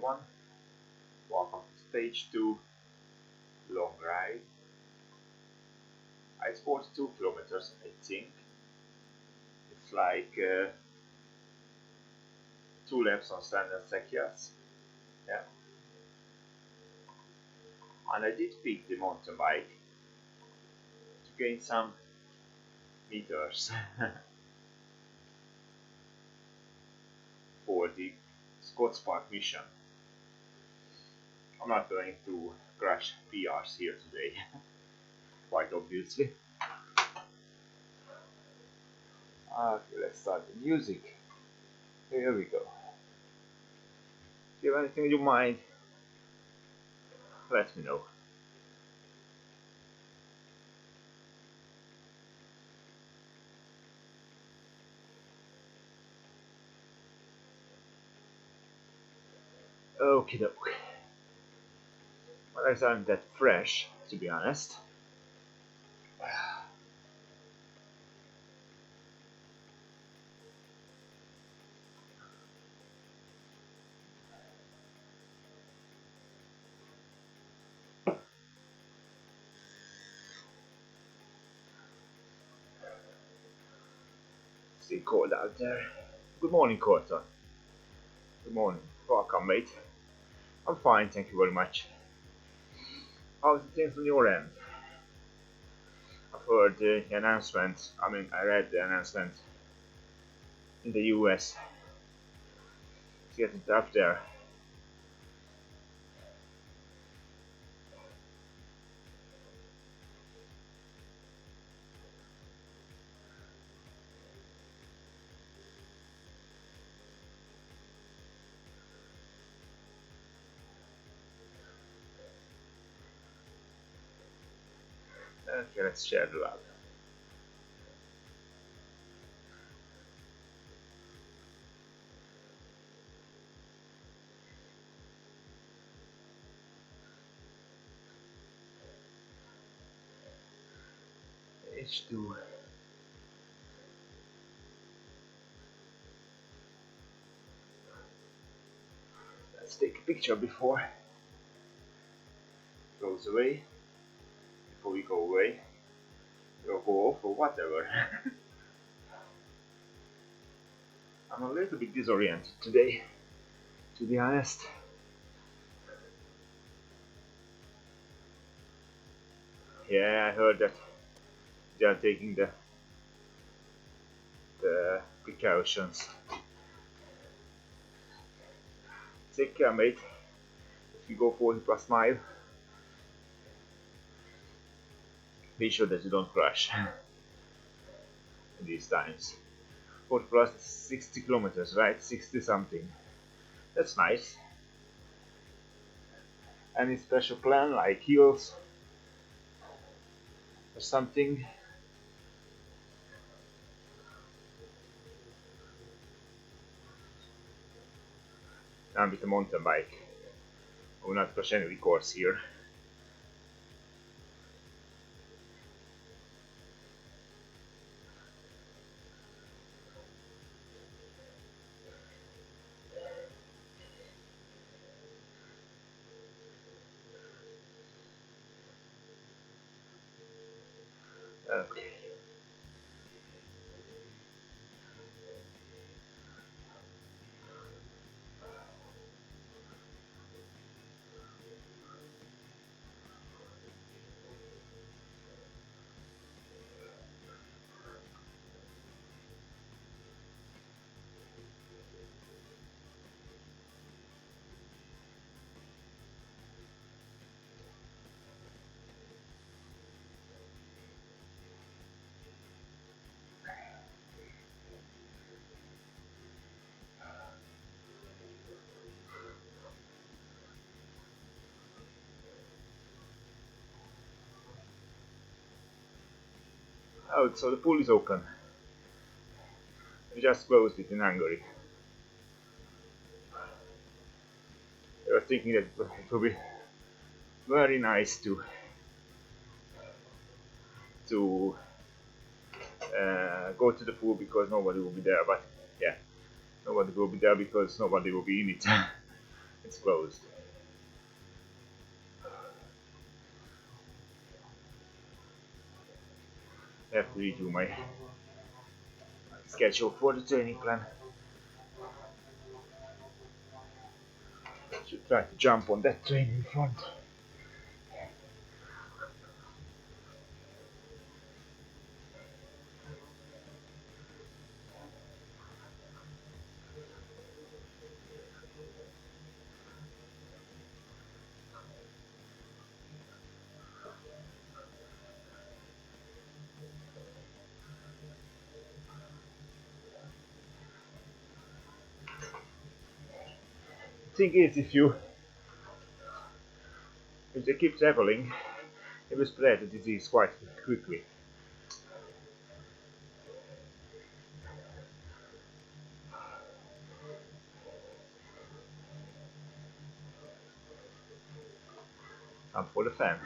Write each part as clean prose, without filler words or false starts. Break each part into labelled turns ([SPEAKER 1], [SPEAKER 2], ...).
[SPEAKER 1] everyone, welcome to stage 2 long ride. It's 42 kilometers, I think. It's like 2 laps on standard Sequoias. Yeah. And I did pick the mountain bike to gain some meters for the Scots Park mission. I'm not going to crash PRs here today, quite obviously. Okay, let's start the music. Here we go. If you have anything in your mind, let me know. Okie doke. My legs aren't that fresh, to be honest. Still cold out there. Good morning, Corton. Good morning. Welcome, mate. I'm fine, thank you very much. How's the things on your end? I've heard the announcement, I read the announcement in the US. It's getting tough there. Okay, let's share the love. H2. Let's take a picture before it goes away. Before we go away, or go off or whatever. I'm a little bit disoriented today, to be honest. Yeah, I heard that they are taking the precautions. Take care, mate. If you go 40 plus mile, be sure that you don't crash these times. 40 plus 60 kilometers, right? 60 something. That's nice. Any special plan like hills or something? I'm with a mountain bike. I will not crash any records here. Okay. Oh, so the pool is open. We just closed it in Hungary. I was thinking that it would be very nice to go to the pool because nobody will be there, but yeah, nobody will be there because nobody will be in it. It's closed. I have to redo my schedule for the training plan. Should try to jump on that train in front. The thing is, if they keep traveling, they will spread the disease quite quickly. Time for the fan.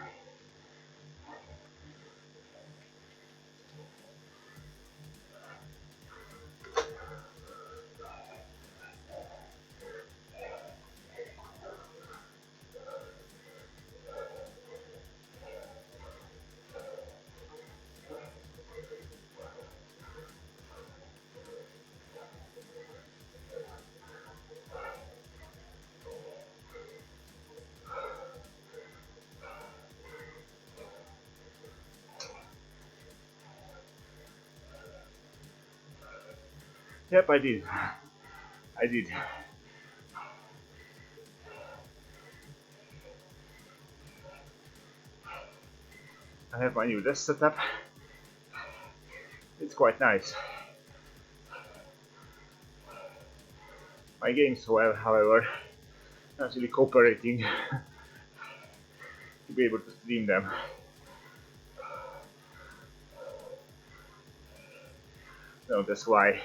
[SPEAKER 1] Yep, I did. I did. I have my new desk setup. It's quite nice. My games, well, however, not really cooperating to be able to stream them. So that's why.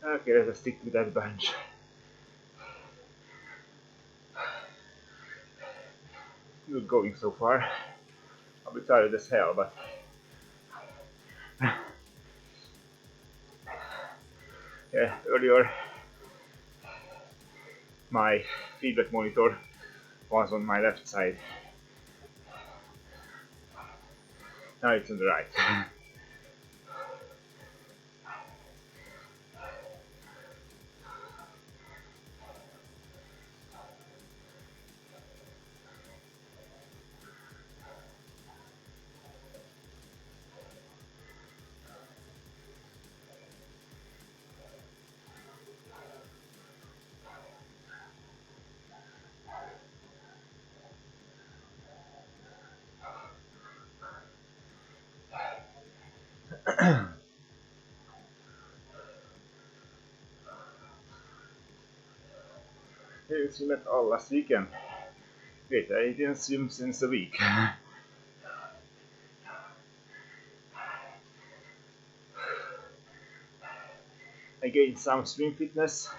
[SPEAKER 1] Okay, let's stick with that bench. Good going so far. I'll be tired as hell, but yeah, earlier my feedback monitor was on my left side. Now it's on the right. I didn't swim at all last weekend. Wait, I didn't swim since a week. I gained some swim fitness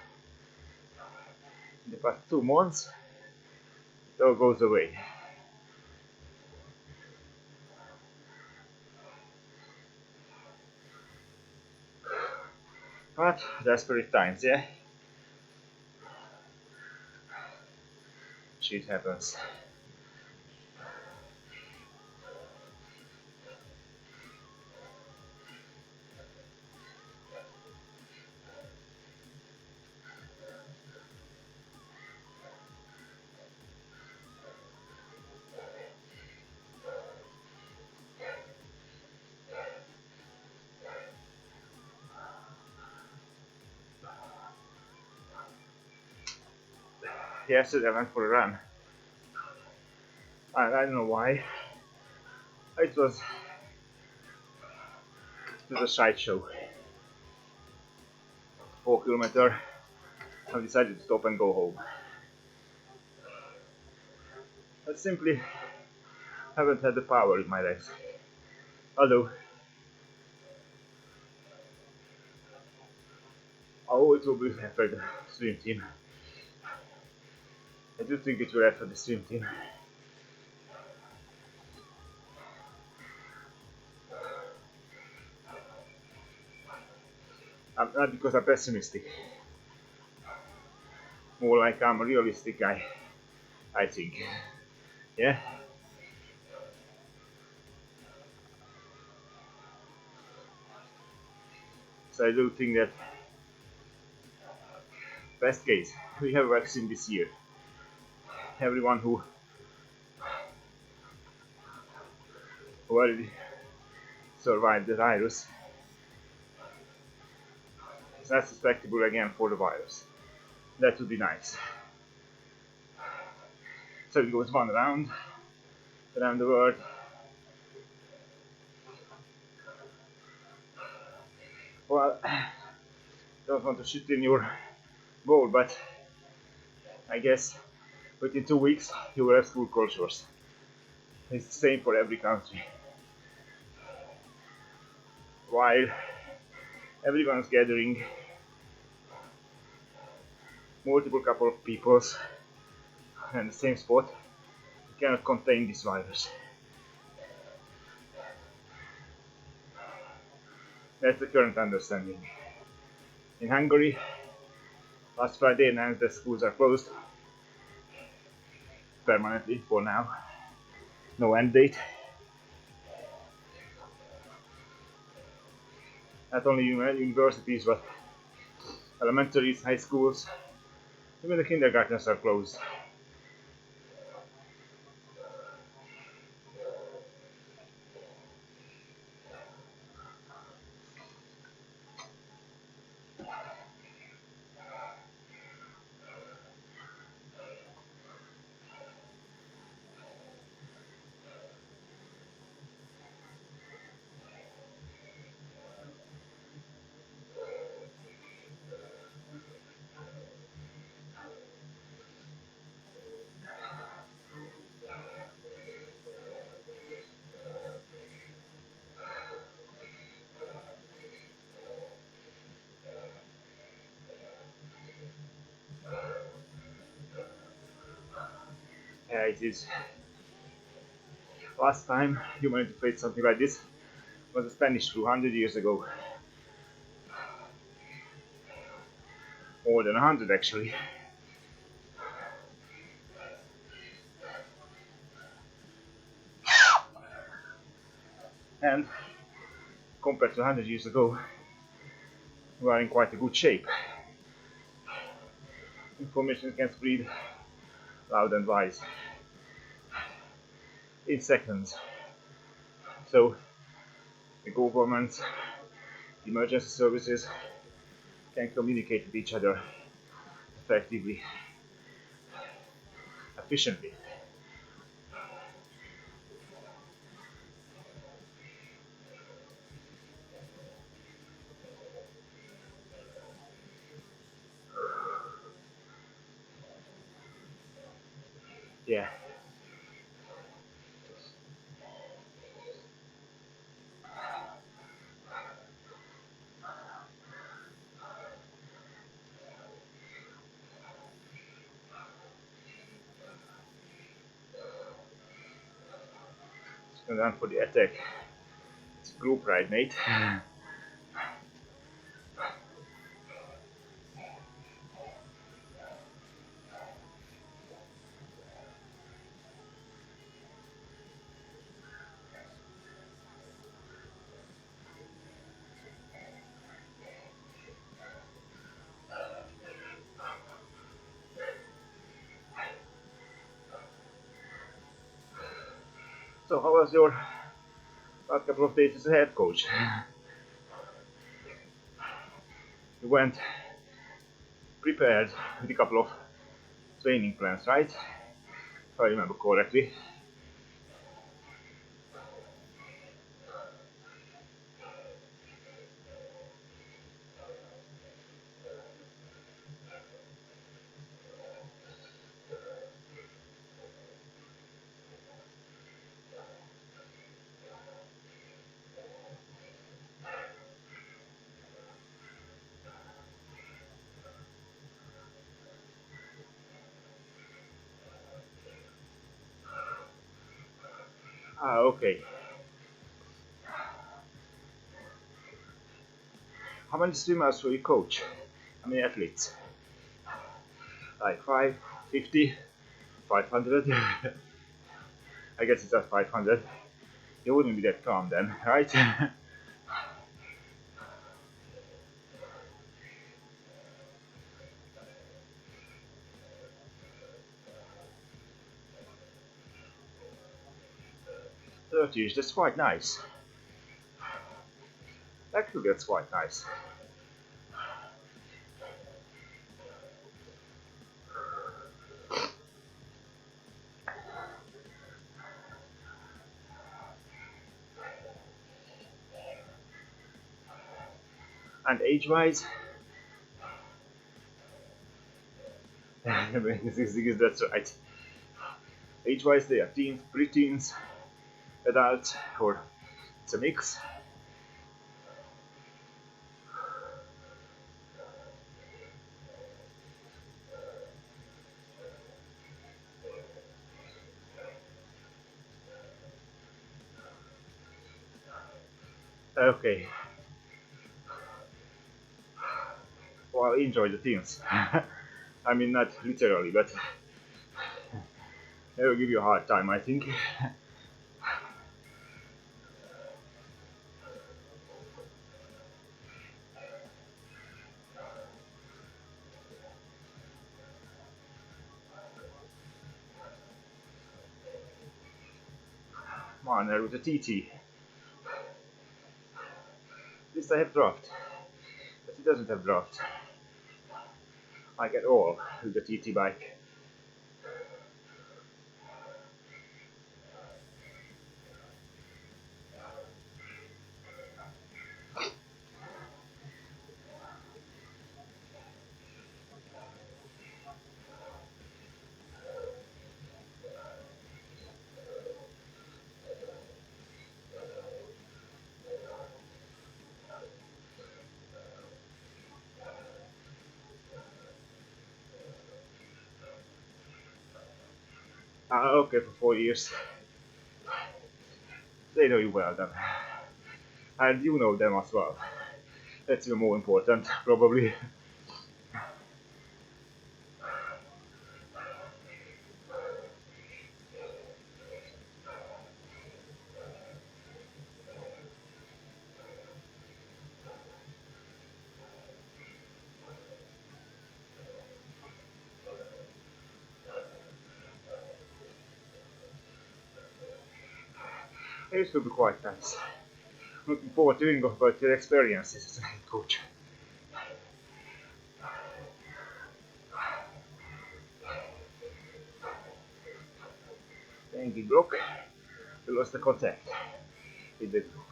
[SPEAKER 1] in the past 2 months. It all goes away. But desperate times, yeah? Shit happens. Yesterday I went for a run. I don't know why. It was a shite show. 4 kilometers. I decided to stop and go home. I simply haven't had the power in my legs. Although I always will be for the swim team. I do think it will for the swim team. Not because I'm pessimistic, more like I'm a realistic guy, I think. Yeah? So I do think that best case, we have a vaccine this year. Everyone who already survived the virus is not susceptible again for the virus. That would be nice. So it goes one round around the world. Well, don't want to shit in your bowl, but I guess within 2 weeks you will have school closures. It's the same for every country. While everyone's gathering multiple couple of peoples in the same spot, you cannot contain this virus. That's the current understanding. In Hungary, last Friday announced that schools are closed permanently for now. No end date. Not only universities, but elementaries, high schools, even the kindergartens are closed. Yeah, it is. Last time humanity faced something like this was the Spanish flu 100 years ago. More than 100 actually. And compared to 100 years ago, we are in quite a good shape. Information can spread loud and wide in seconds. So the governments, the emergency services can communicate with each other effectively, efficiently. Yeah. And then for the attack, it's a group ride, mate. So how was your last couple of days as a head coach? You went prepared with a couple of training plans, right? If I remember correctly. Okay. How many swimmers will you coach? How many athletes? Like 5, 50, 500? I guess it's at 500. You wouldn't be that calm then, right? 30ish, that's quite nice. Actually, that's quite nice. And age-wise, that's right. Age-wise, they are teens, preteens, adults, or it's a mix. Okay. Well, enjoy the teens. I mean, not literally, but they will give you a hard time, I think. Miner with a TT. At least I have draft, but it doesn't have draft. I get all with the TT bike. Okay, for 4 years. They know you well then. And you know them as well. That's even more important, probably. It will be quite nice. Looking forward to hearing about your experiences as a head coach. Thank you, Brook. We lost the contact with the group.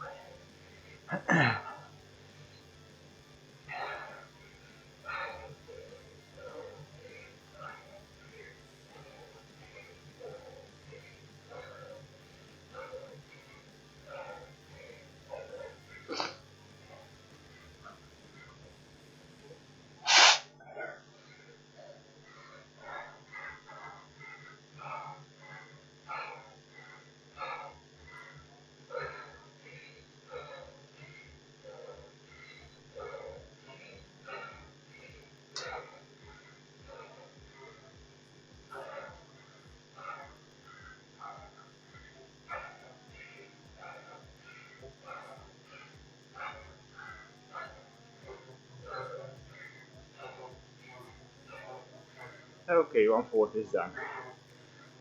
[SPEAKER 1] Okay, 1/4 is done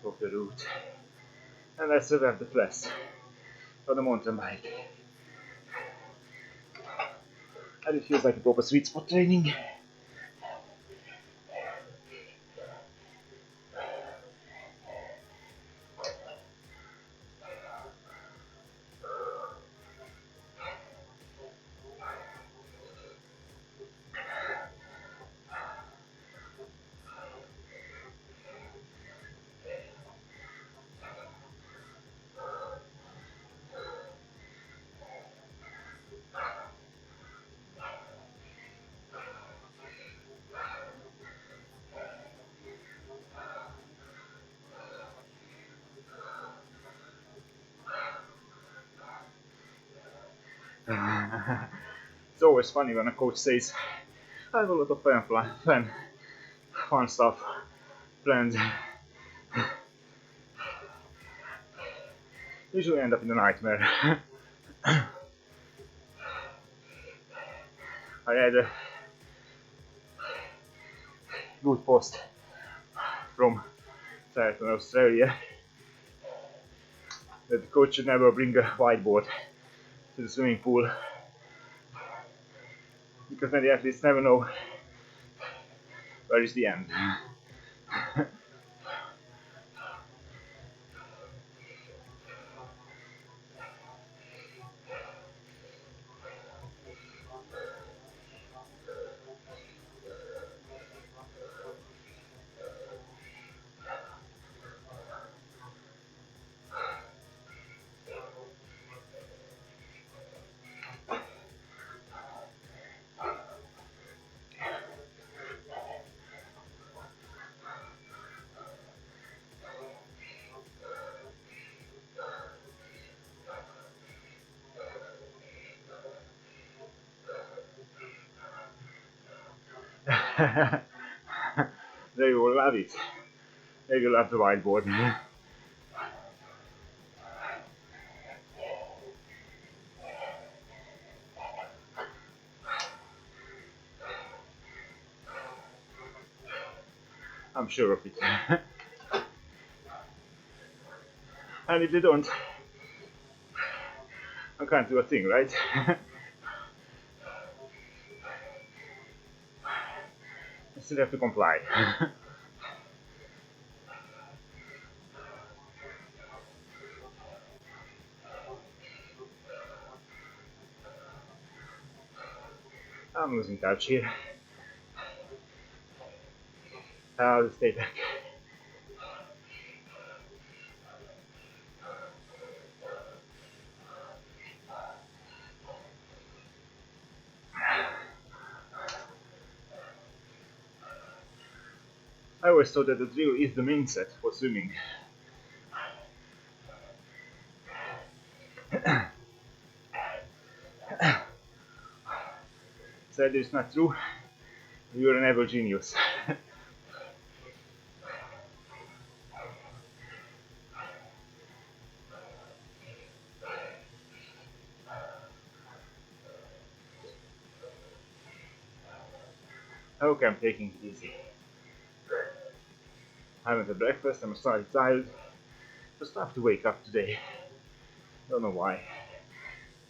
[SPEAKER 1] of the route. And let's have the flash on the mountain bike. And it feels like a proper sweet spot training. It's always funny when a coach says, I have a lot of fun stuff planned. Usually end up in a nightmare. I had a good post from Certain Australia that the coach should never bring a whiteboard to the swimming pool, because then the athletes never know where is the end. They will love it. They will love the whiteboard. I'm sure of it. And if they don't, I can't do a thing, right? I still have to comply. I'm losing touch here. I'll stay back. I always thought that the drill is the main set for swimming. Sadly, it's not true. You're an evil genius. Okay, I'm taking it easy. I haven't had breakfast, I'm slightly tired. Just have to wake up today. Don't know why.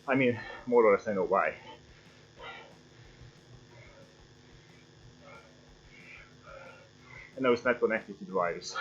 [SPEAKER 1] I mean, more or less I know why. I know it's not connected to the virus.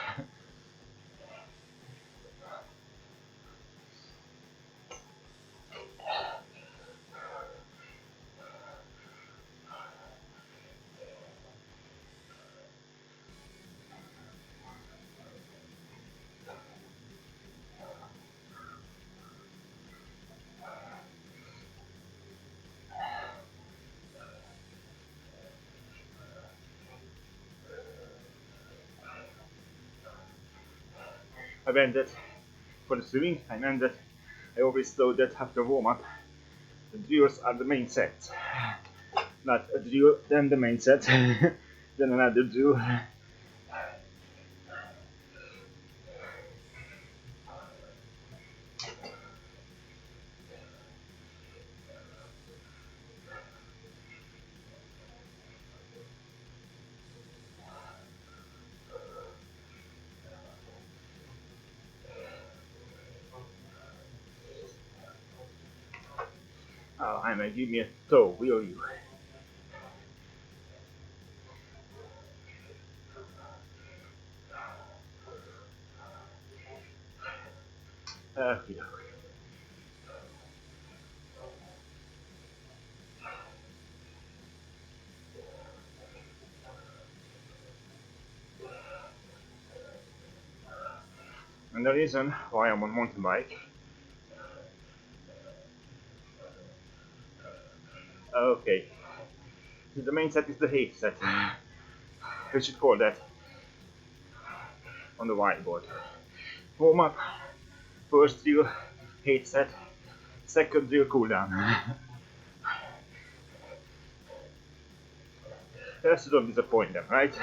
[SPEAKER 1] I meant that for the swimming, I meant that I always thought that after warm-up, the drills are the main set. Not a drill, then the main set, then another drill. Oh, Anna, give me a toe, will you? Okay. And the reason why I'm on mountain bike, okay, the main set is the height set. We should call that on the whiteboard. Warm up, first drill, height set, second drill cool down. Just don't disappoint them, right?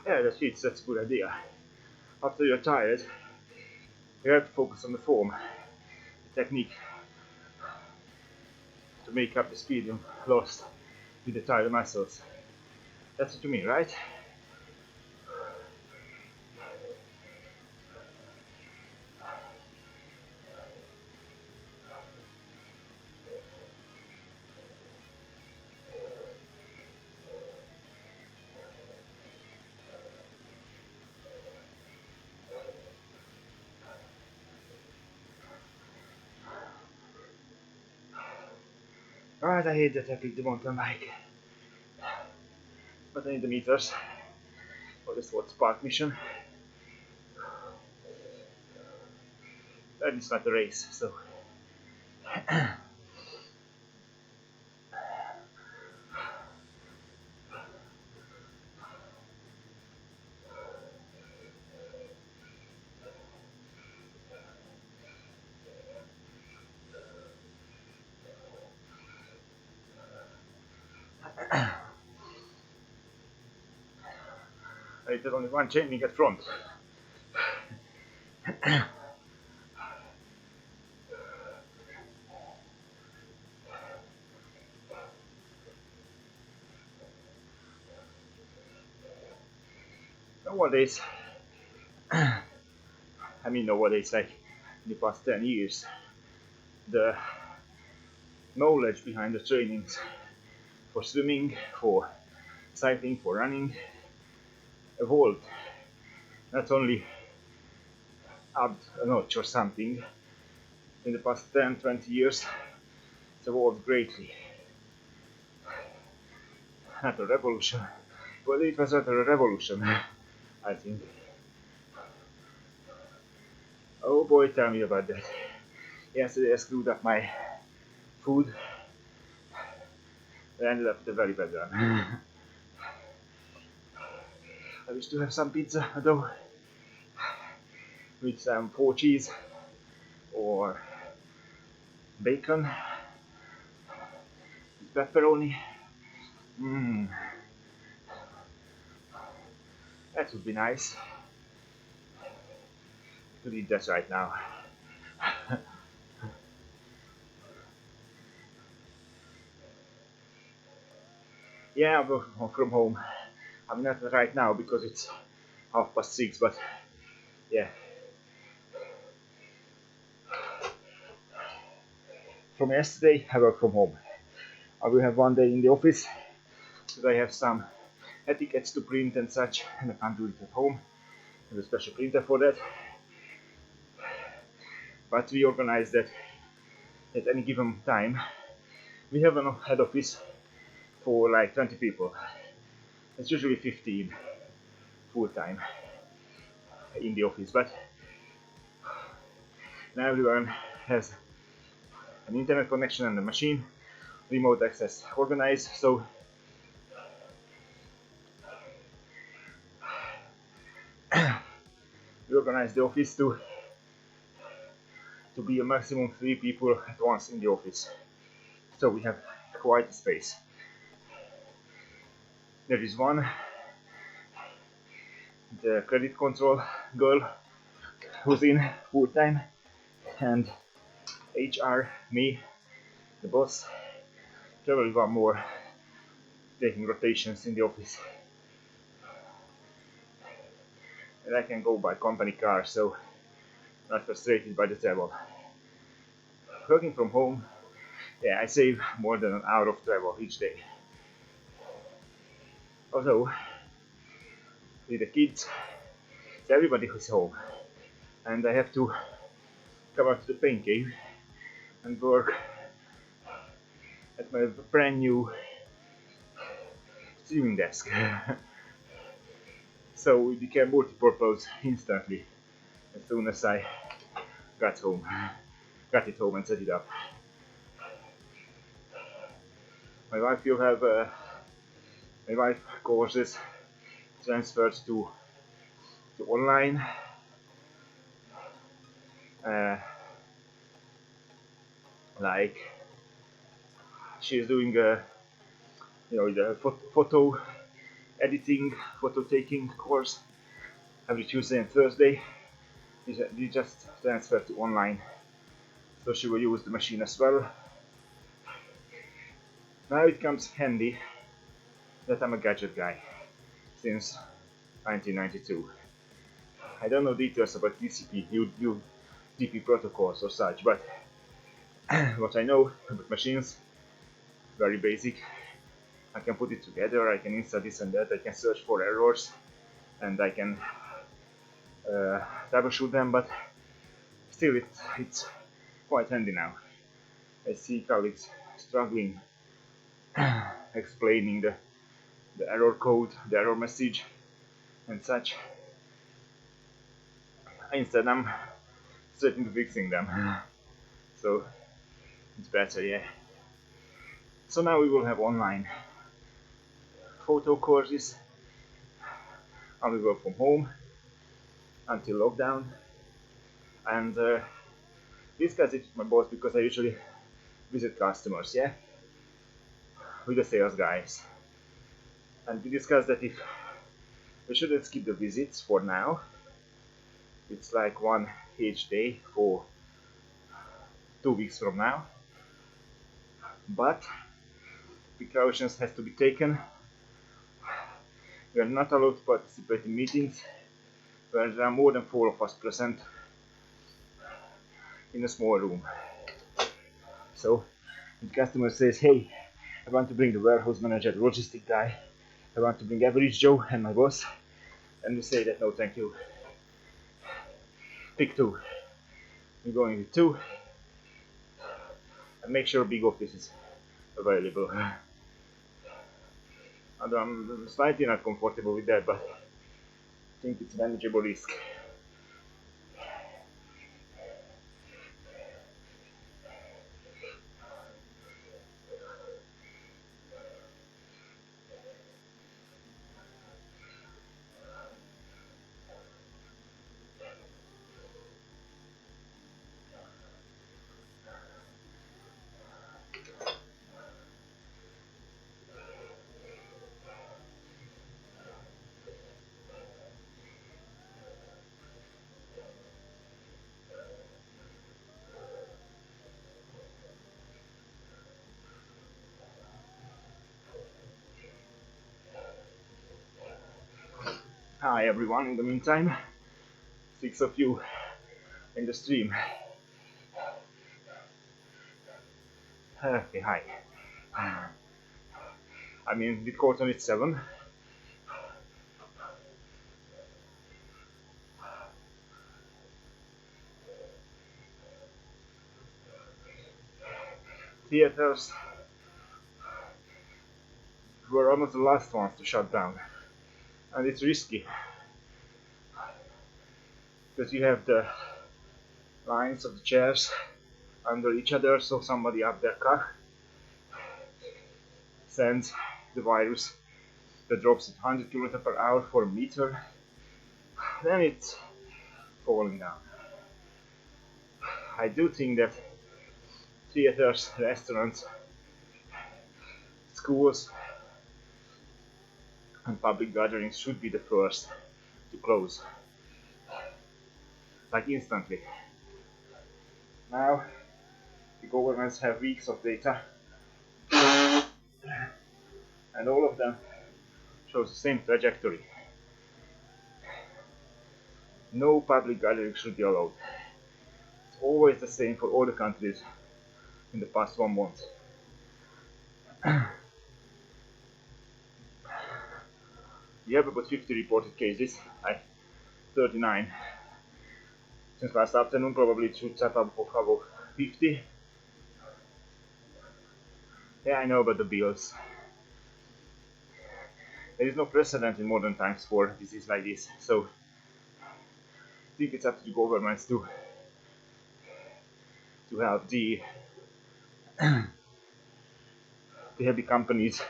[SPEAKER 1] Yeah, that's a good idea. After you're tired, you have to focus on the form, the technique, to make up the speed you lost with the tired muscles. That's what you mean, right? Alright, I hate that I picked the mountain bike. But I need the meters for the SWAT Spark mission. And it's not a race, so. There's only one chain link at front. Nowadays, nowadays, like in the past 10 years, the knowledge behind the trainings for swimming, for cycling, for running evolved. Not only up a notch or something. In the past 10-20 years, it's evolved greatly. Not a revolution, but it was not a revolution, I think. Oh boy, tell me about that. Yesterday I screwed up my food. I ended up with a very bad run. I wish to have some pizza though, with some 4 cheese or bacon, with pepperoni. That would be nice. I could eat that right now. Yeah, I'm working from home. I mean, not right now because it's 6:30, but yeah. From yesterday, I work from home. I will have one day in the office, because I have some etiquettes to print and such, and I can't do it at home. I have a special printer for that. But we organize that at any given time. We have a head office for like 20 people. It's usually 15 full time in the office, but now everyone has an internet connection and a machine, remote access organized, so we organize the office to be a maximum 3 people at once in the office. So we have quite a space. There is one the credit control girl who's in full time, and HR, me, the boss, travel one more, taking rotations in the office. And I can go by company car, so not frustrated by the travel. Working from home, yeah, I save more than an hour of travel each day. Although, with the kids, everybody is home, and I have to come out to the pain cave and work at my brand new streaming desk. So it became multi-purpose instantly as soon as I got it home and set it up. My wife courses transferred to online. Like she's doing the photo editing, photo taking course every Tuesday and Thursday. We just transferred to online, so she will use the machine as well. Now it comes handy that I'm a gadget guy since 1992. I don't know details about TCP, UDP protocols or such, but what I know about machines, very basic. I can put it together, I can install this and that, I can search for errors, and I can troubleshoot them, but still it's quite handy now. I see colleagues struggling explaining the error code, the error message and such. Instead I'm straight into fixing them. So it's better, yeah. So now we will have online photo courses. I will work from home until lockdown, and discuss it with my boss because I usually visit customers, yeah, with the sales guys, and we discussed that if we shouldn't skip the visits for now. It's like one each day for 2 weeks from now, but precautions has to be taken. We are not allowed to participate in meetings where there are more than 4 of us present in a small room. So if the customer says, hey, I want to bring the warehouse manager, the logistic guy, I want to bring average Joe and my boss, and we say that no thank you. Pick 2. We're going with 2, and make sure big office is available. And I'm slightly not comfortable with that, but I think it's a manageable risk. Hi everyone, in the meantime, 6 of you in the stream. Okay, hi. I mean, with Corton it's 7. Theaters were almost the last ones to shut down, and it's risky because you have the lines of the chairs under each other, so somebody up their car sends the virus that drops at 100 km/h for a meter, then it's falling down. I do think that theaters, restaurants, schools and public gatherings should be the first to close, like instantly. Now the governments have weeks of data, and all of them shows the same trajectory. No public gathering should be allowed. It's always the same for all the countries in the past 1 month. We have about 50 reported cases, like 39 since last afternoon. Probably it should set up of about 50. Yeah, I know about the bills. There is no precedent in modern times for disease like this, so I think it's up to the governments to help the heavy companies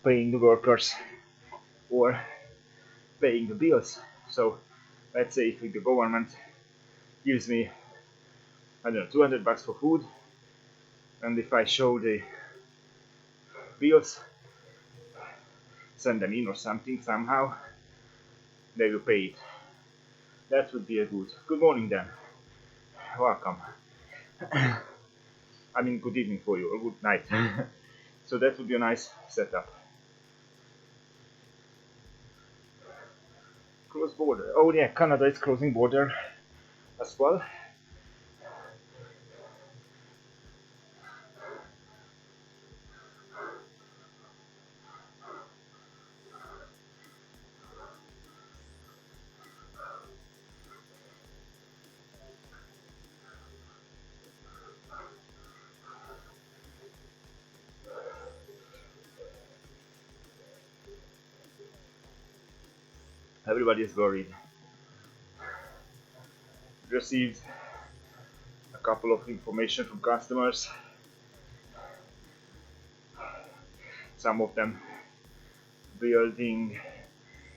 [SPEAKER 1] paying the workers or paying the bills. So let's say if the government gives me, I don't know, $200 for food, and if I show the bills, send them in or something somehow, they will pay it. That would be a good morning then. Welcome. I mean, good evening for you, or good night. So that would be a nice setup. Close border. Oh yeah, Canada is closing border as well. Everybody is worried. Received a couple of information from customers. Some of them building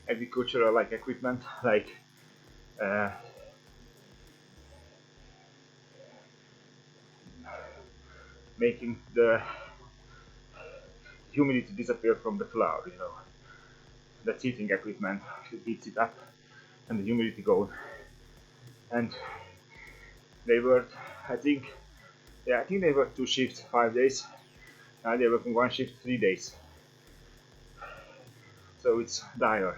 [SPEAKER 1] agricultural like equipment, like making the humidity disappear from the flour, you know. That's heating equipment, it heats it up and the humidity goes. And they worked, I think they worked 2 shifts, 5 days. Now they're working 1 shift, 3 days. So it's dire.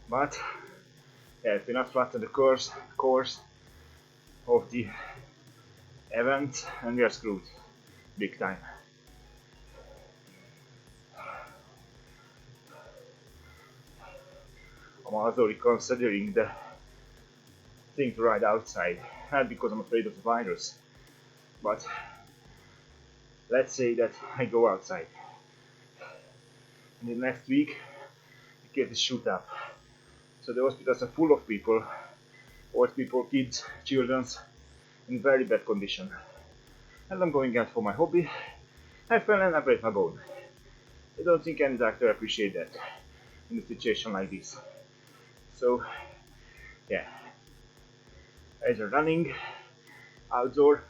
[SPEAKER 1] But yeah, if we not flatten the course of the event, and we are screwed big time. I'm also reconsidering the thing to ride outside, not because I'm afraid of the virus, but let's say that I go outside. In the next week, the cases shoot up. So the hospitals are full of people, old people, kids, children, in very bad condition. And I'm going out for my hobby. I fell and I break my bone. I don't think any doctor appreciates that in a situation like this. So, yeah, either running outdoor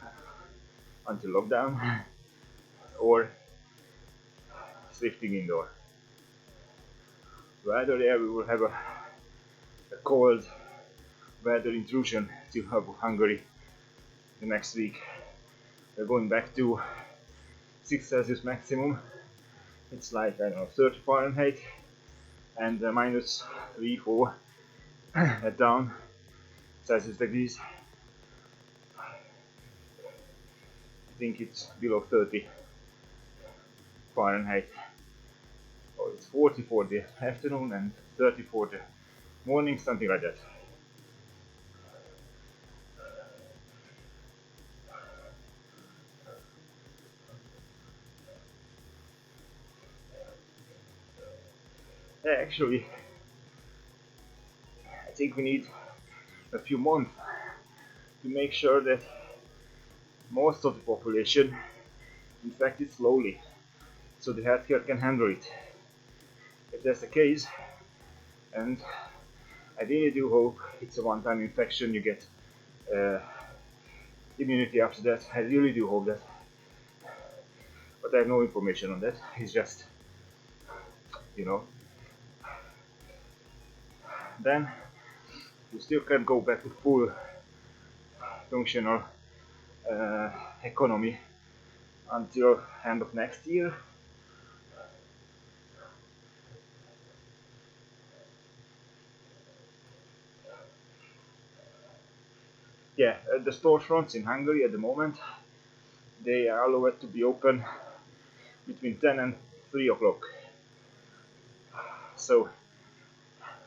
[SPEAKER 1] until lockdown or Zwifting indoor. Whether there we will have a cold weather intrusion to Hungary the next week. We're going back to 6 Celsius maximum. It's like, I don't know, 30 Fahrenheit and minus 3, 4 at down Celsius degrees. I think it's below 30 Fahrenheit. Oh, it's 40 for the afternoon and 30 for the morning, something like that. Actually, I think we need a few months to make sure that most of the population infected slowly, so the healthcare can handle it. If that's the case, and I really do hope it's a one-time infection, you get immunity after that. I really do hope that, but I have no information on that. It's just, you know, then you still can go back to full functional economy until end of next year. Yeah, the storefronts in Hungary at the moment, they are allowed to be open between 10 and 3 o'clock. So,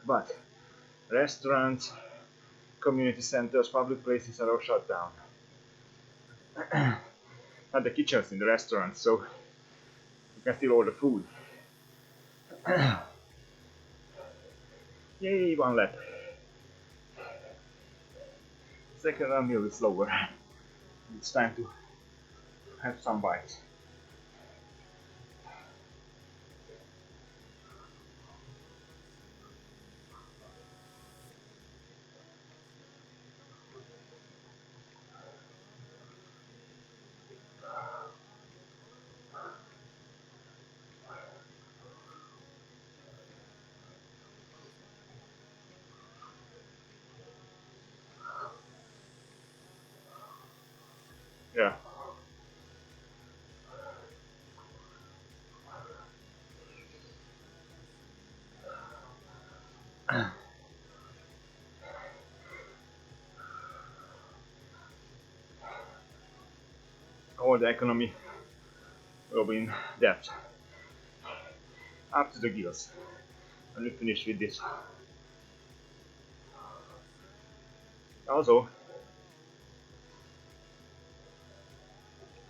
[SPEAKER 1] but restaurants, community centers, public places are all shut down. Not the kitchens in the restaurants, so you can still order food. Yay, one lap. Second run a bit slower. It's time to have some bites. Yeah. All the economy will be in debt. Up to the gills. And we finish with this. Also,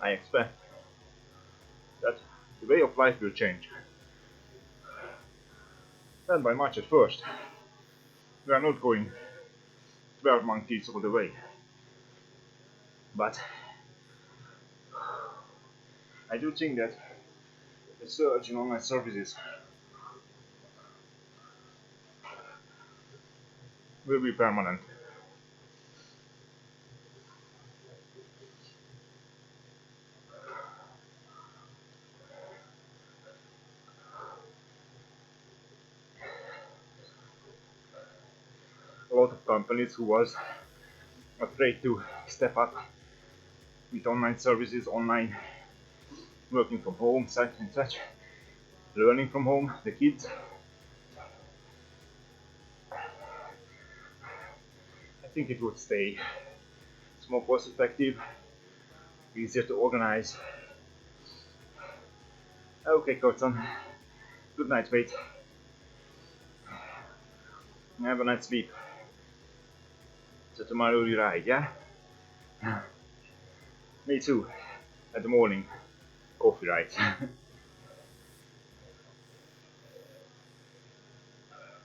[SPEAKER 1] I expect that the way of life will change. Not by much at first. We are not going 12 monkeys all the way. But I do think that the surge in online services will be permanent. A lot of companies who was afraid to step up with online services, online working from home, such and such, learning from home, the kids. I think it would stay. It's more cost effective, easier to organize. Okay, Cotton. Good night, mate. Have a night sleep. So tomorrow we ride, yeah? Me too. At the morning. Coffee ride.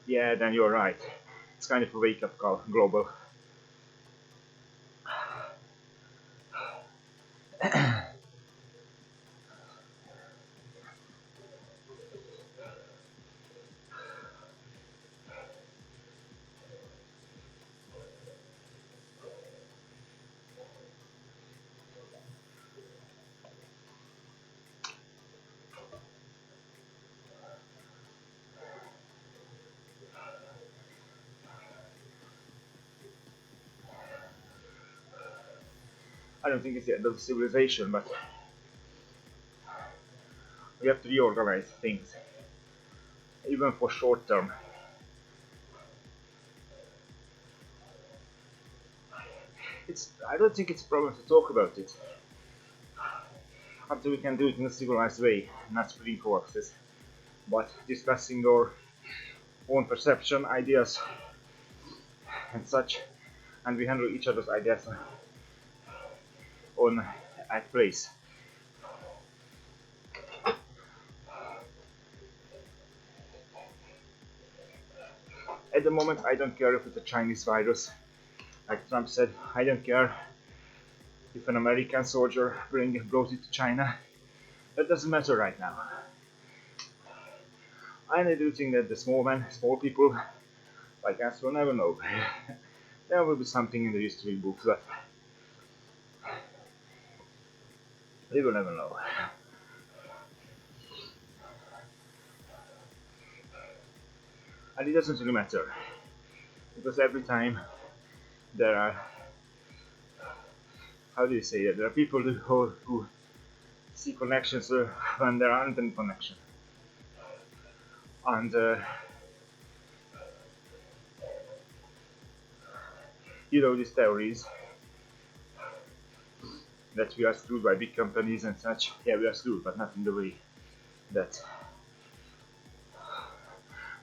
[SPEAKER 1] Yeah, then you're right. It's kind of a wake-up call, global. I don't think it's the end of the civilization, but we have to reorganize things, even for short term. I don't think it's a problem to talk about it, until we can do it in a civilized way, not splitting coaxes, but discussing our own perception, ideas, and such, and we handle each other's ideas on at place. At the moment, I don't care if it's a Chinese virus. Like Trump said, I don't care if an American soldier brought it to China. That doesn't matter right now. I do think that the small people like us will never know. There will be something in the history books that we will never know. And it doesn't really matter. because every time there are, how do you say that, there are people who see connections when there aren't any connection, and you know, these theories that we are screwed by big companies and such. Yeah, we are screwed, but not in the way that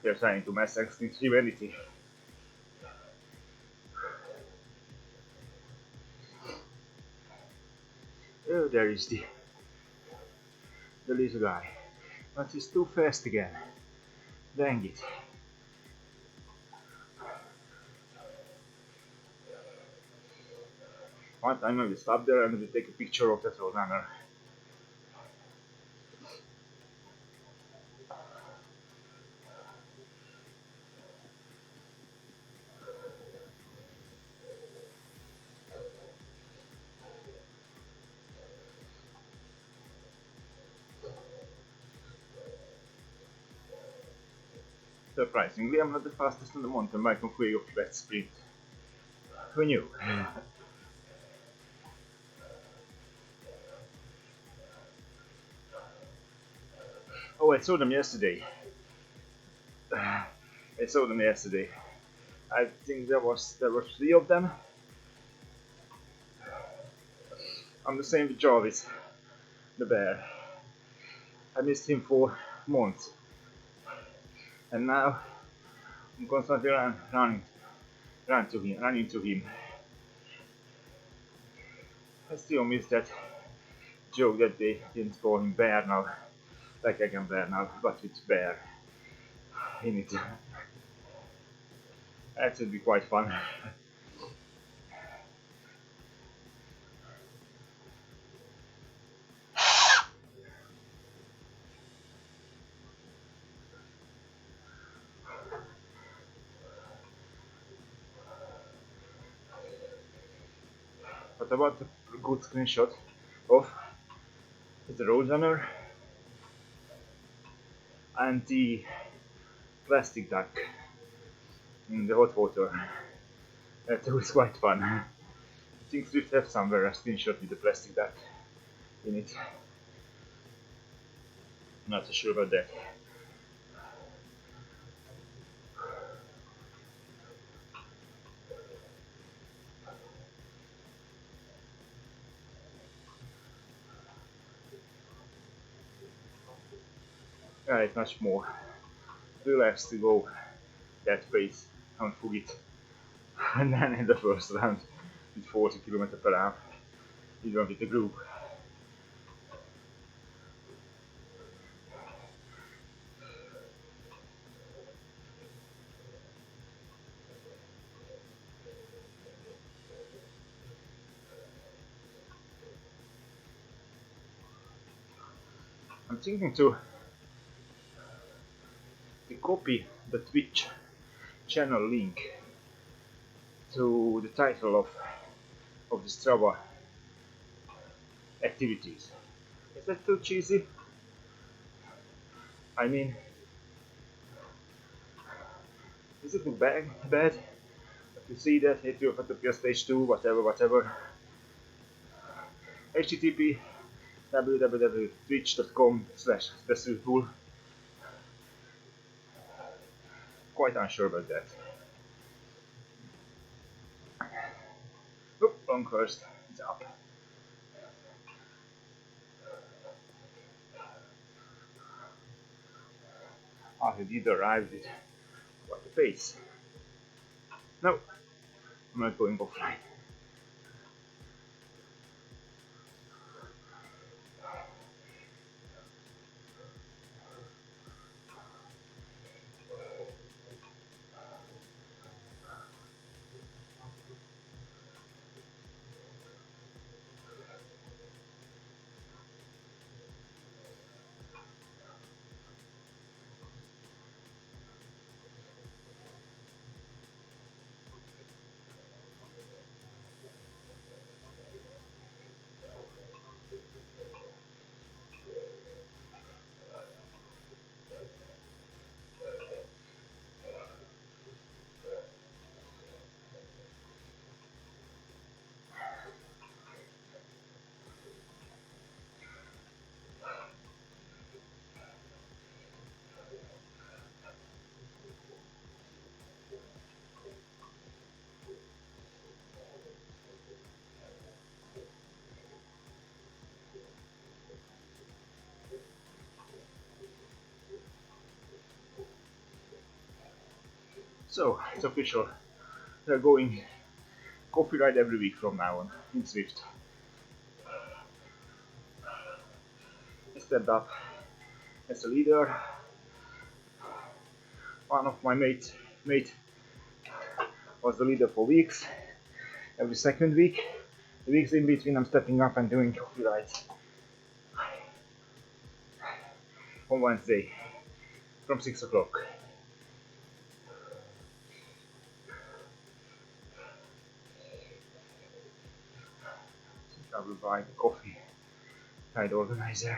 [SPEAKER 1] they are trying to mass extinct humanity. Oh, there is the little guy, but he's too fast again. Dang it. One time I will stop there and will take a picture of that roadrunner. Surprisingly, I'm not the fastest on the mountain bike of way of Let's Sprint. Who knew? Oh, I saw them yesterday. I saw them yesterday. I think there were 3 of them. I'm the same with Jarvis, the bear. I missed him for months, and now I'm constantly running to him. I still miss that joke that they didn't call him bear now, like I can bear now, but with bear in it. That would be quite fun. But about a good screenshot of the roadrunner and the plastic duck in the hot water. That was quite fun. I think Zwift have somewhere a screenshot with the plastic duck in it. Not so sure about that. Yeah, it's much more relaxed to go that pace on Fugit. And then in the first round with 40 km/h, even with the group. I'm thinking to copy the Twitch channel link to the title of the Strava activities. Is that too cheesy? I mean, is it too bad? You see that, hit your Watopia Stage 2, whatever. http www.twitch.com/specialpool. Quite unsure about that. Oh, Longhurst is up. Ah, he did arrive with quite a pace. No, I'm not going offline. So it's official. We're going coffee ride every week from now on in Zwift. I stepped up as a leader. One of my mate was the leader for weeks. Every second week, the weeks in between, I'm stepping up and doing coffee rides on Wednesday from 6 o'clock. I will buy the coffee ride organizer.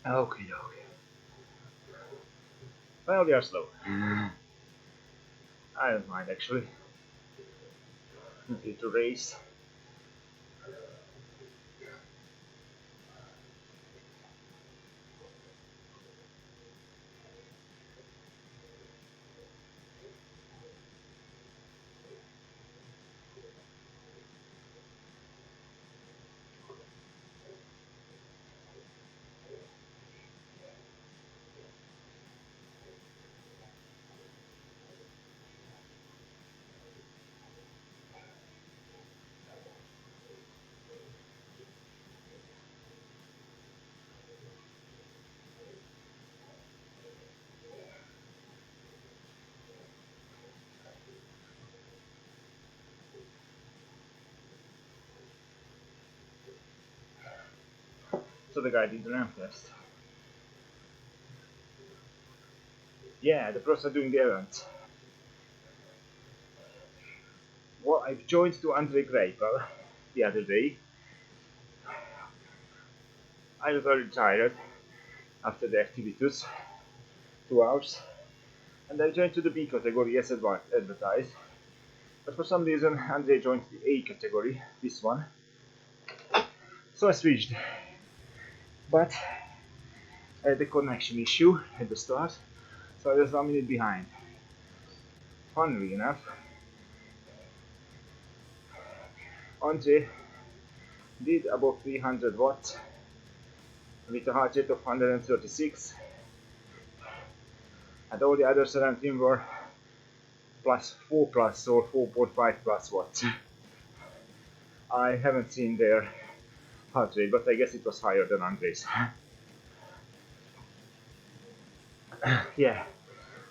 [SPEAKER 1] Okay. Well, we are slow. I don't mind actually. Need to race. So the guy did the ramp test. Yeah, the pros are doing the event. Well, I've joined to Andre Greipel the other day. I was very tired after the activities, 2 hours, and I joined to the B category as advertised. But for some reason, Andre joined the A category, this one. So I switched. But I had a connection issue at the start, so I was 1 minute behind. Funnily enough, Andre did above 300 watts with a heart rate of 136, and all the others around him were plus 4 plus or 4.5 plus watts. I haven't seen their heart rate, but I guess it was higher than Andre's. Yeah,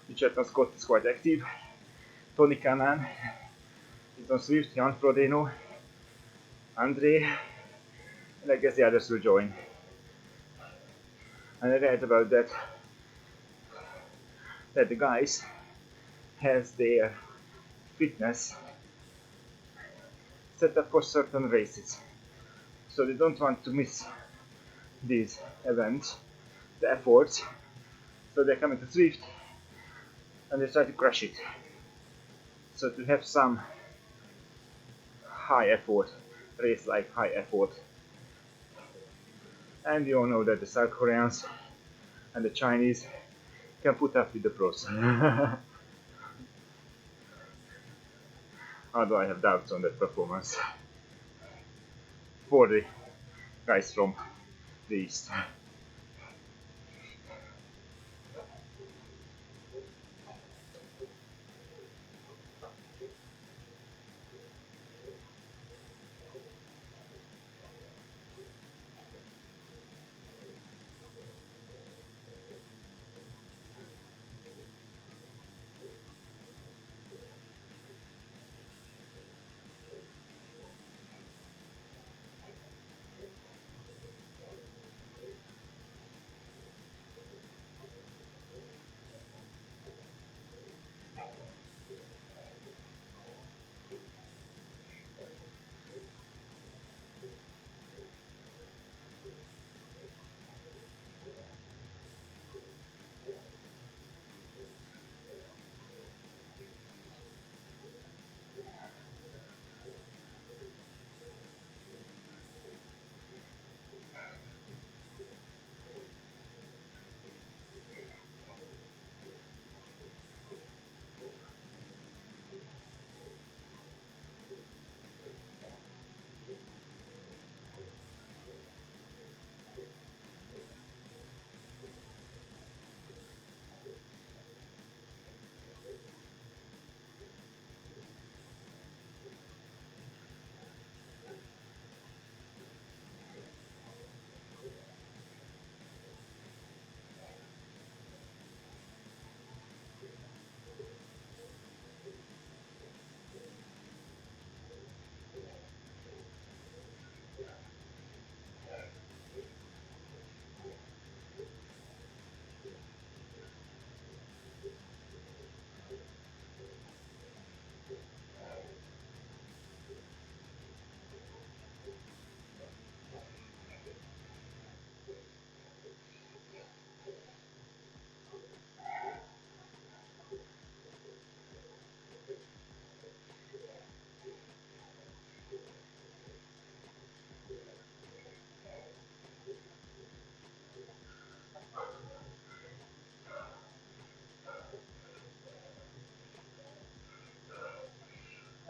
[SPEAKER 1] the chat on Scott is quite active. Tony Cannon is on Zwift, Jan Frodeno, Andre, and I guess the others will join. And I read about that the guys has their fitness set up for certain races, so they don't want to miss these events, the efforts, so they're coming to Zwift and they try to crush it. So to have some high effort race, like high effort, and you all know that the South Koreans and the Chinese can put up with the pros. Although I have doubts on that performance for the guys from the East.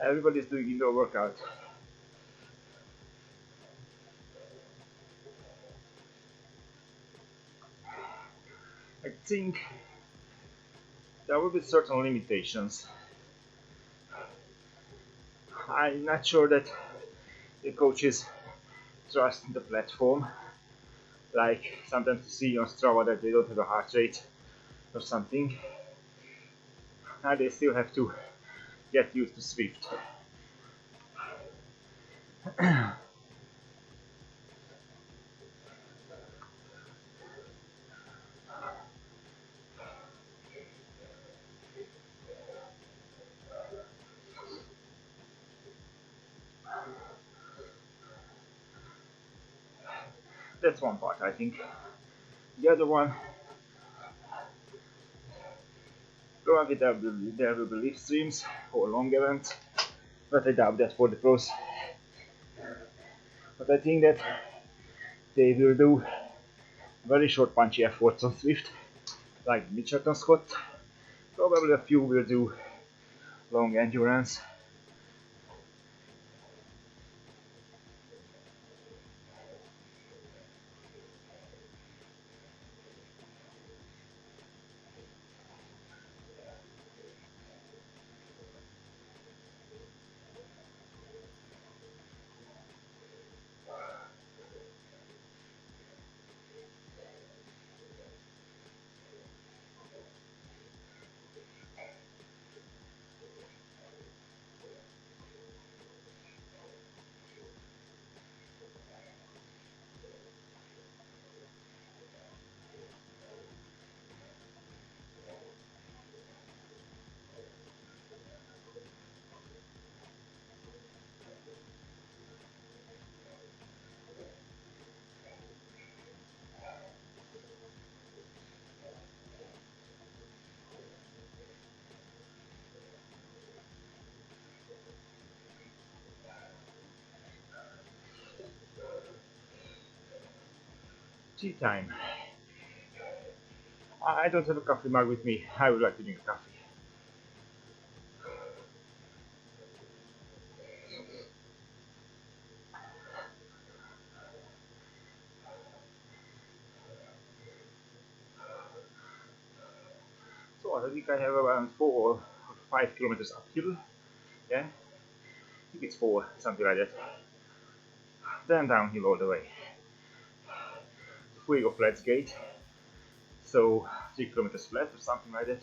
[SPEAKER 1] Everybody's doing indoor workout. I think there will be certain limitations. I'm not sure that the coaches trust the platform. Like sometimes you see on Strava that they don't have a heart rate or something. And they still have to get used to Zwift. That's one part, I think. The other one, probably there will be live streams or long events, but I doubt that for the pros. But I think that they will do very short punchy efforts on Zwift, like Mitchelton Scott. Probably a few will do long endurance. Tea time. I don't have a coffee mug with me. I would like to drink a coffee. So I think I have around 4 or 5 kilometers uphill. Yeah, I think it's 4, something like that. Then downhill all the way. We go flat gate, so 3 kilometers flat or something like that.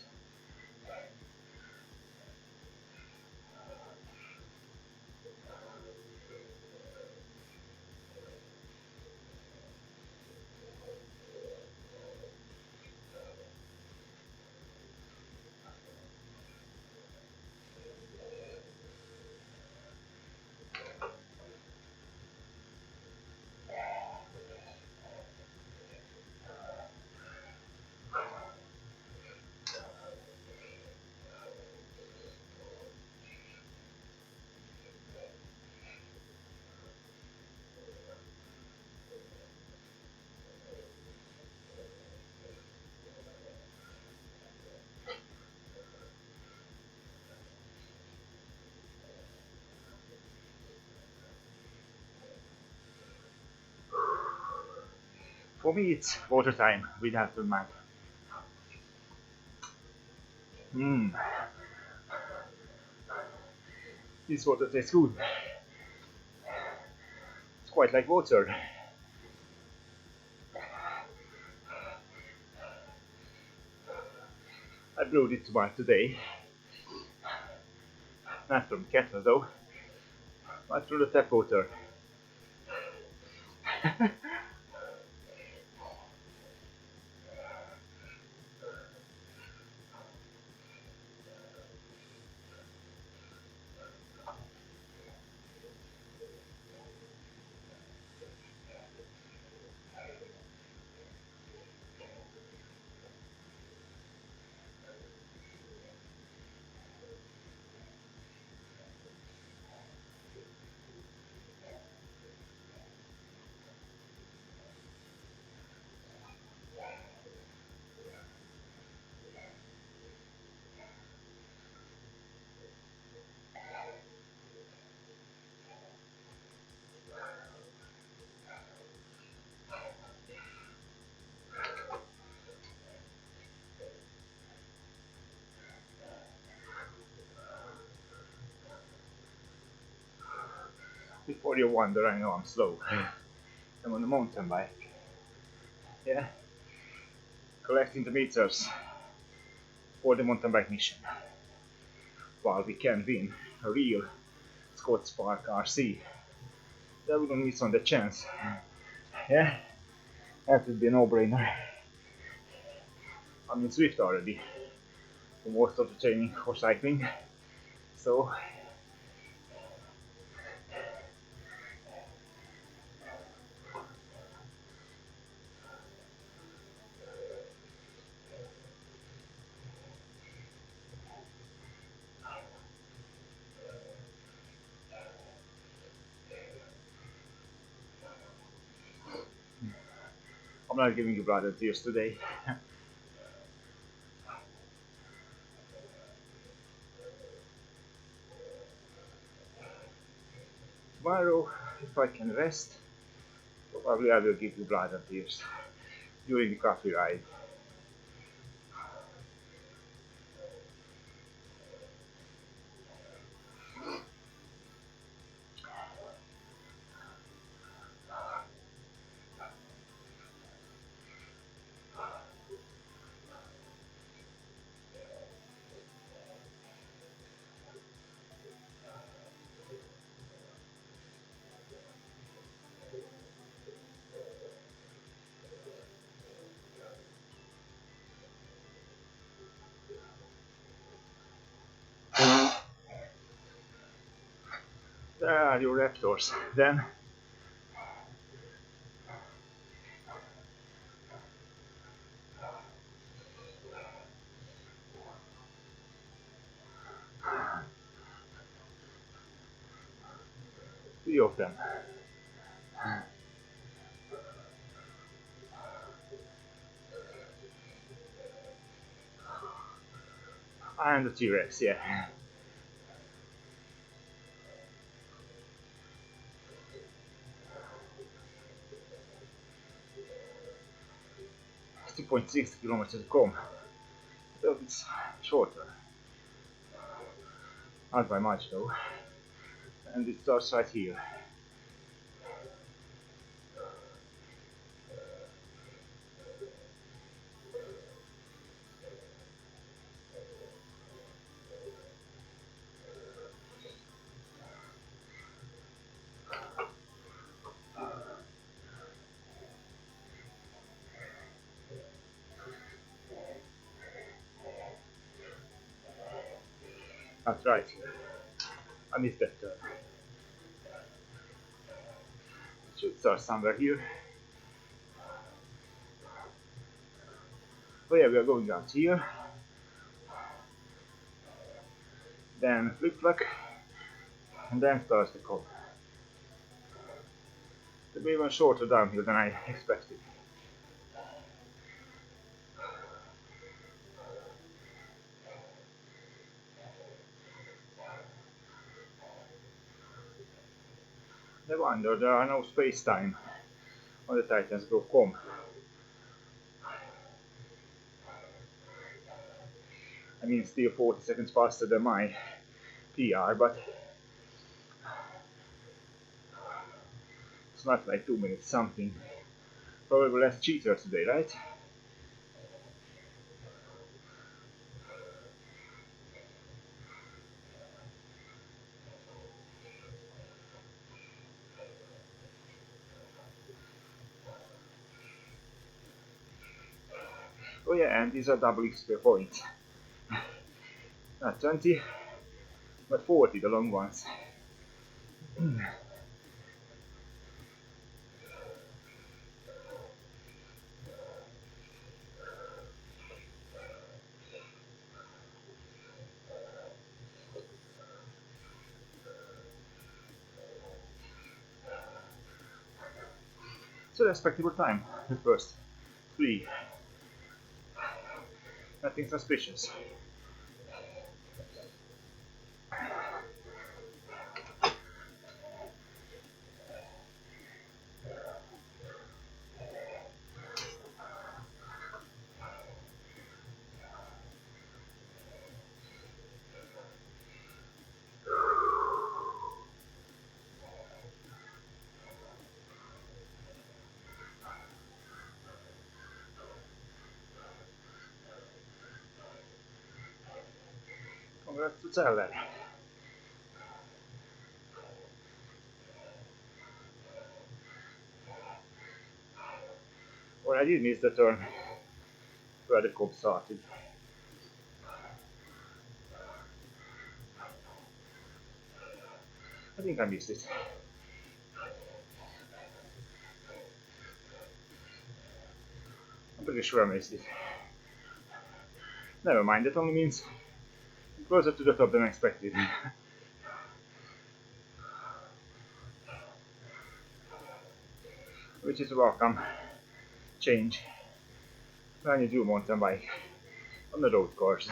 [SPEAKER 1] For me, it's water time without the map. This water tastes good. It's quite like water. I brewed it twice today. Not from kettle though, but from the tap water. For your wonder, I know I'm slow. I'm on a mountain bike. Yeah. Collecting the meters for the mountain bike mission. While we can win a real Scott Spark RC. That wouldn't miss on the chance. Yeah. That would be a no-brainer. I'm in Zwift already. For most of the training for cycling. So I'm not giving you blood and tears today. Tomorrow, if I can rest, probably I will give you blood and tears during the coffee ride. There are your raptors, then. Three of them. And the T-Rex, yeah. It's 2.6 kilometers to come. So it's shorter. Not by much though. And it starts right here. That's right. I missed that turn. It should start somewhere here. Oh yeah, we are going out here. Then flip-flop. And then starts the cove. It'll be even shorter downhill than I expected. No wonder there are no space-time on the Titans Go.com. I mean, still 40 seconds faster than my PR, but it's not like 2 minutes something. Probably less cheater today, right? Oh yeah, and these are double XP points. Not 20, but 40, the long ones. It's a respectable time, the first 3. Nothing suspicious. Congrats to Teller. What I did miss the turn where the cop started. I think I missed it. I'm pretty sure I missed it. Never mind, that only means closer to the top than expected. Which is a welcome change when you do mountain bike on the road course.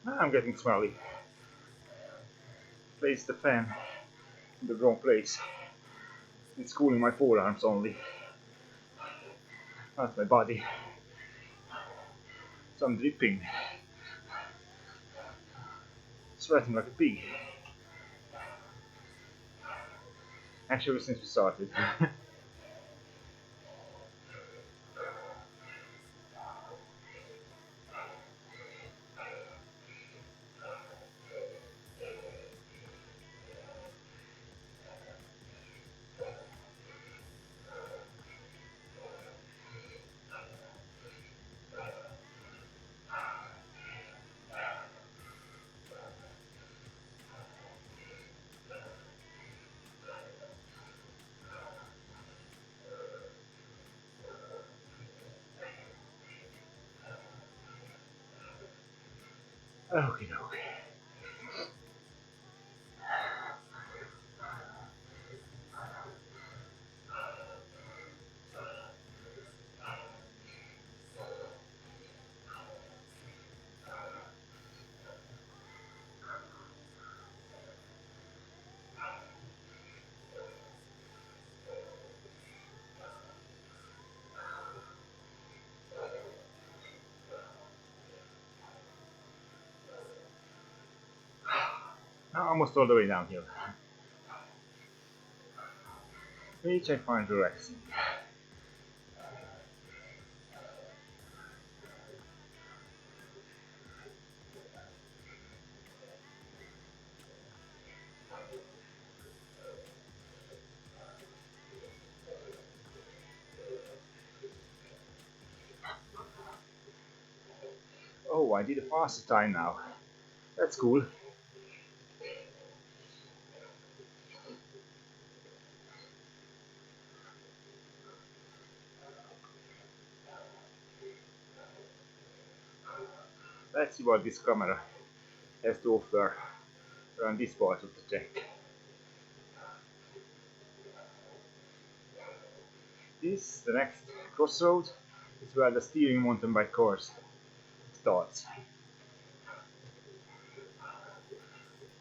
[SPEAKER 1] I'm getting smelly. Place the fan in the wrong place. It's cooling my forearms only, not my body. So I'm dripping, sweating like a pig. Actually, since we started. Okie dokie. Almost all the way downhill, which I find relaxing. Oh, I did a faster time now. That's cool. Let's see what this camera has to offer around this part of the track. This, the next crossroad, is where the steering mountain bike course starts.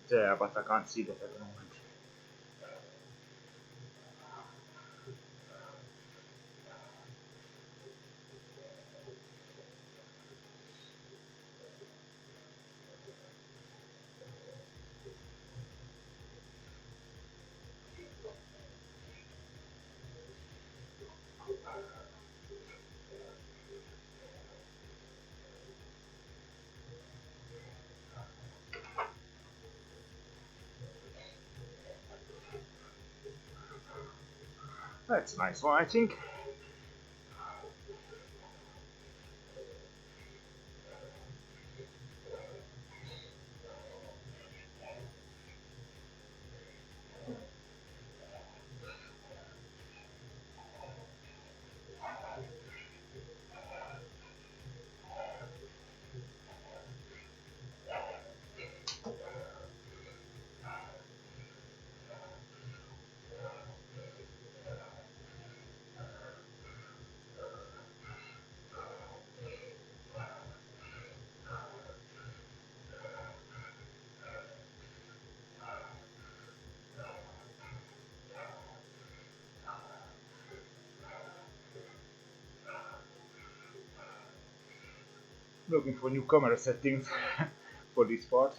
[SPEAKER 1] There, but I can't see that at the moment. That's a nice one, I think. Looking for new camera settings for this part.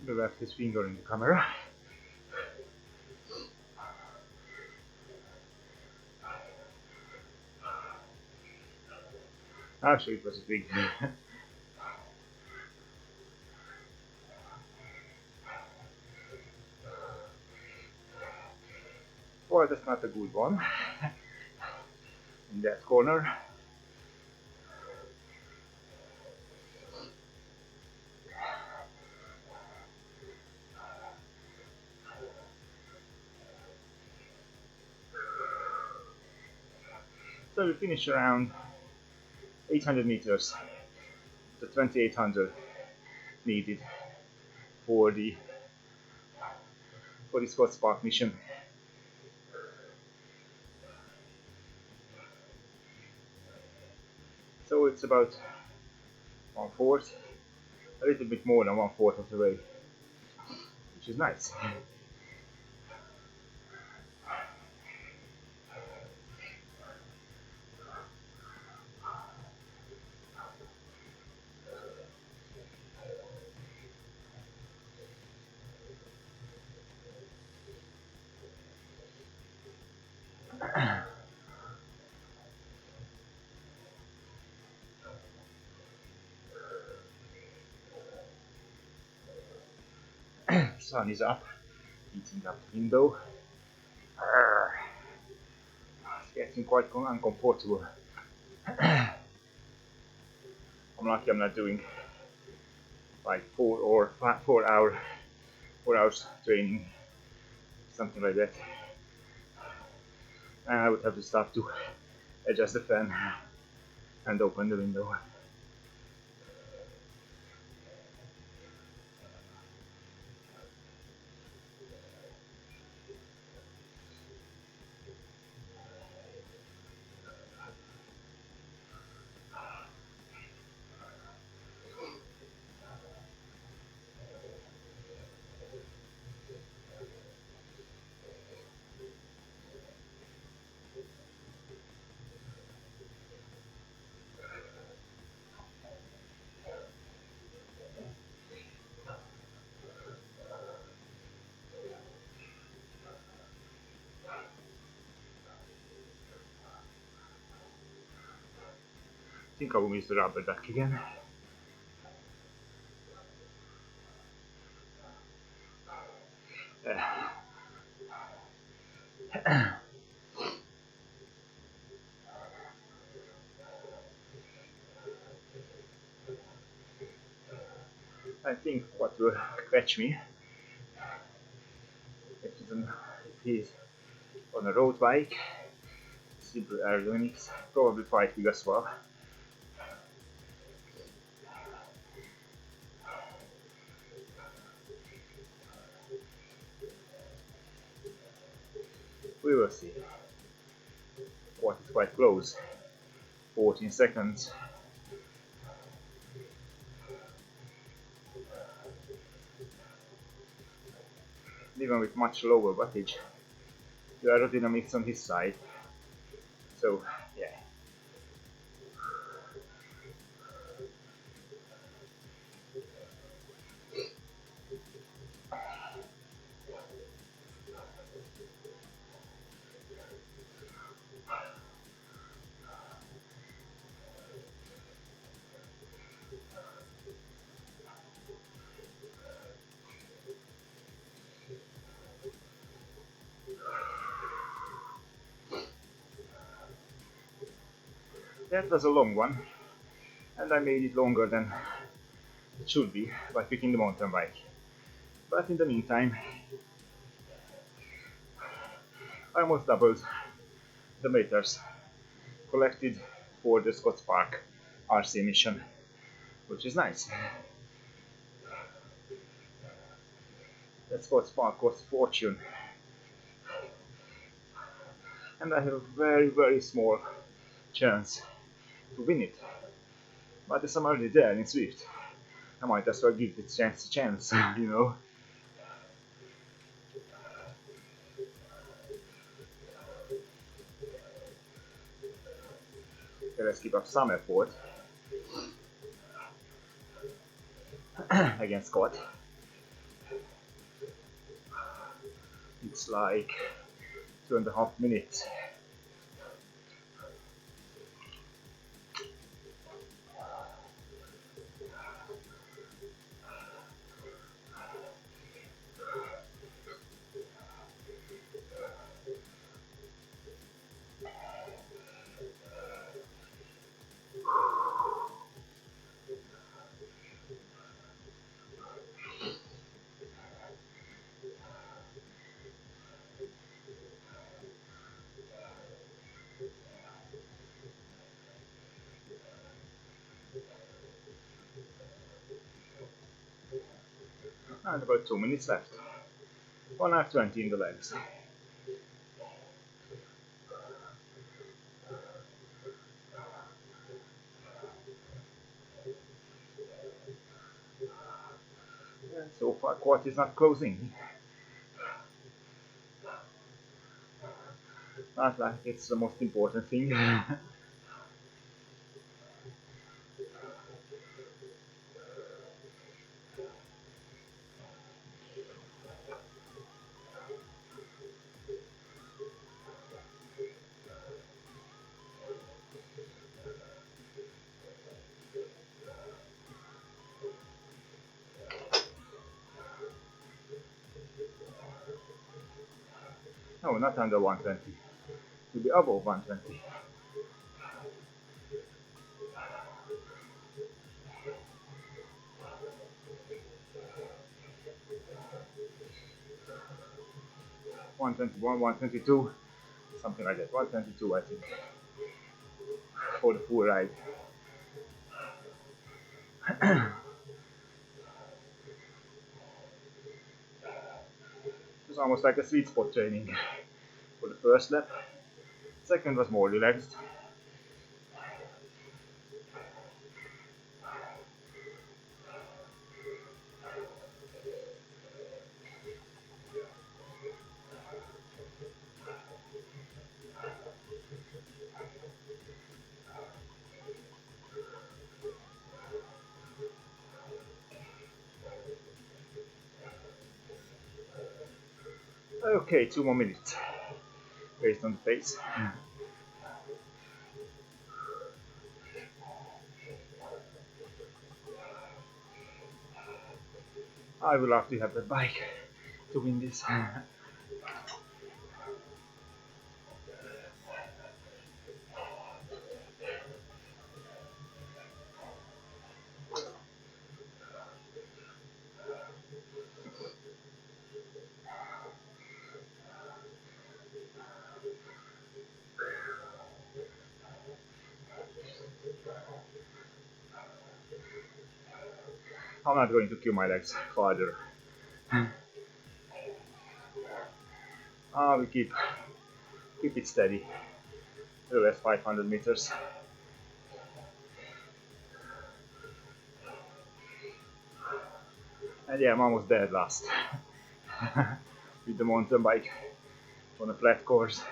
[SPEAKER 1] The left his finger in the camera. Actually, it was a big. Well, that's not a good one. In that corner. So we finished around 800 meters, the 2800 needed for the Scott Spark mission. So it's about 1/4, a little bit more than 1/4 of the way, which is nice. Sun is up, heating up the window. It's getting quite uncomfortable. I'm lucky I'm not doing like 4 hours training, something like that. And I would have to stop to adjust the fan and open the window. I think I will use the rubber duck again. I think what will catch me if he's on a road bike, simple aerodynamics, probably quite big as well. We will see. What is quite close. 14 seconds. Even with much lower wattage, the aerodynamics on his side. So yeah. That was a long one, and I made it longer than it should be by picking the mountain bike. But in the meantime, I almost doubled the meters collected for the Scotts Park RC mission, which is nice. That Scotts Park cost a fortune, and I have a very small chance to win it. But as I'm already there in Zwift, I might as well give this chance a chance, you know. Okay, let's keep up some effort against Scott. It's like 2.5 minutes. And about 2 minutes left. 1:20 in the legs. And so far, quad is not closing. Not like it's the most important thing. No, not under 120. To be above 120. $121, $122, something like that. $122, I think, for the full ride. It was almost like a sweet spot training for the first lap. Second was more relaxed. Okay, 2 more minutes based on the pace. I will have to have that bike to win this. I'm not going to kill my legs further. We keep it steady. The last 500 meters. And yeah, I'm almost there at last. With the mountain bike on a flat course.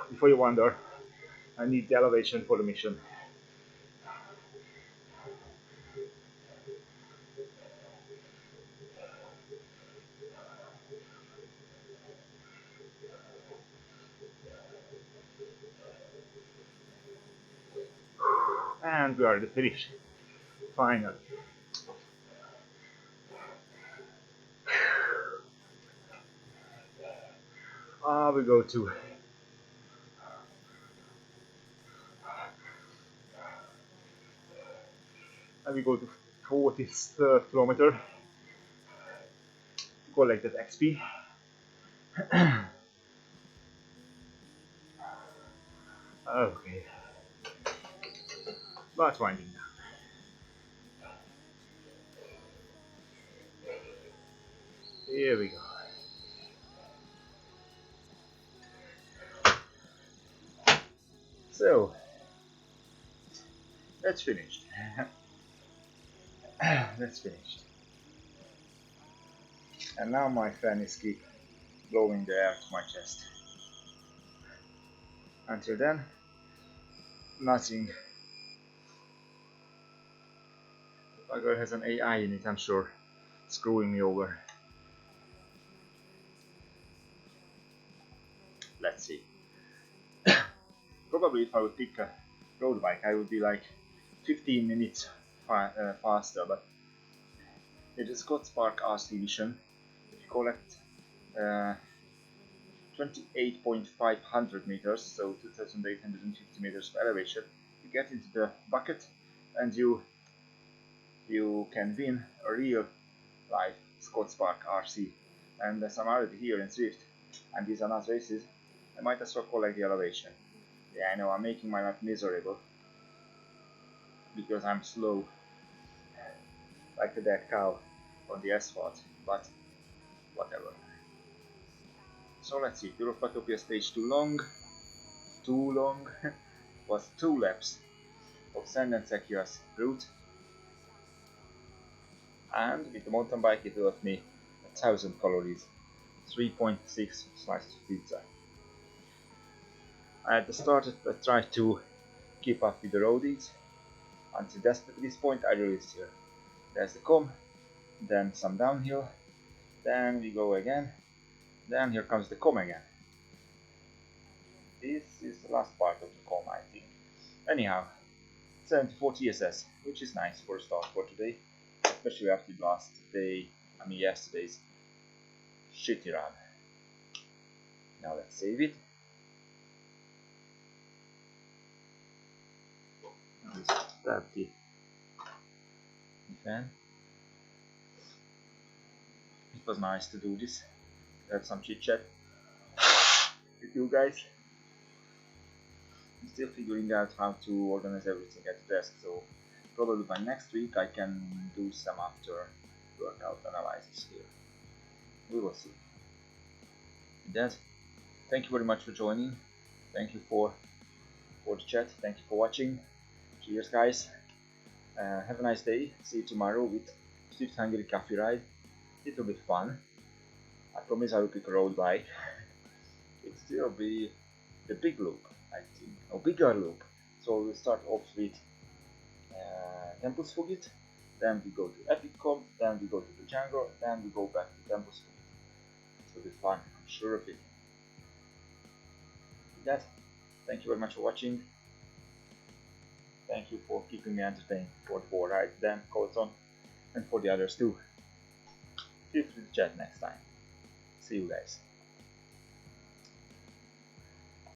[SPEAKER 1] Before you wonder, I need the elevation for the mission. And we are at the finish. Finally. We go to and we go to 43rd kilometer to collect that XP. Okay, but winding down. Here we go. So that's finished. That's finished. And now my fan is keep blowing the air to my chest. Until then, nothing. The bugger has an AI in it, I'm sure, screwing me over. Let's see. Probably if I would pick a road bike, I would be like 15 minutes faster, but it is got Spark RC Vision. If you collect 28,500 meters, so 2,850 meters of elevation, you get into the bucket and you can win a real life Scott Spark RC. And as I'm already here in Zwift and these are not races, I might as well collect the elevation. Yeah, I know I'm making my life miserable because I'm slow like a dead cow on the asphalt, but whatever. So let's see, Watopia Stage too long, was 2 laps of sand and Sequoias route, and with the mountain bike it got me 1000 calories, 3.6 slices of pizza. At the start I tried to keep up with the roadies, until this point I released here. There's the comb, then some downhill, then we go again, then here comes the comb again. This is the last part of the comb, I think. Anyhow, 74 TSS, which is nice for a start for today, especially after the last day, yesterday's shitty run. Now let's save it. Now start the fan. It was nice to do this, have some chit chat with you guys. I'm still figuring out how to organize everything at the desk, so probably by next week I can do some after workout analysis here. We will see. With that, thank you very much for joining. Thank you for the chat. Thank you for watching. Cheers, guys. Have a nice day. See you tomorrow with Zwift Hungary coffee ride. It will be fun. I promise I will pick a road bike. It will still be the big loop, I think, or bigger loop. So we'll start off with Tempus Fugit, then we go to Epicom, then we go to the Django, then we go back to Tempus Fugit. It will be fun, I'm sure of it. With that, thank you very much for watching. Thank you for keeping me entertained for the 4 rides, Dan, Colton, and for the others too. Feel free to chat next time. See you guys.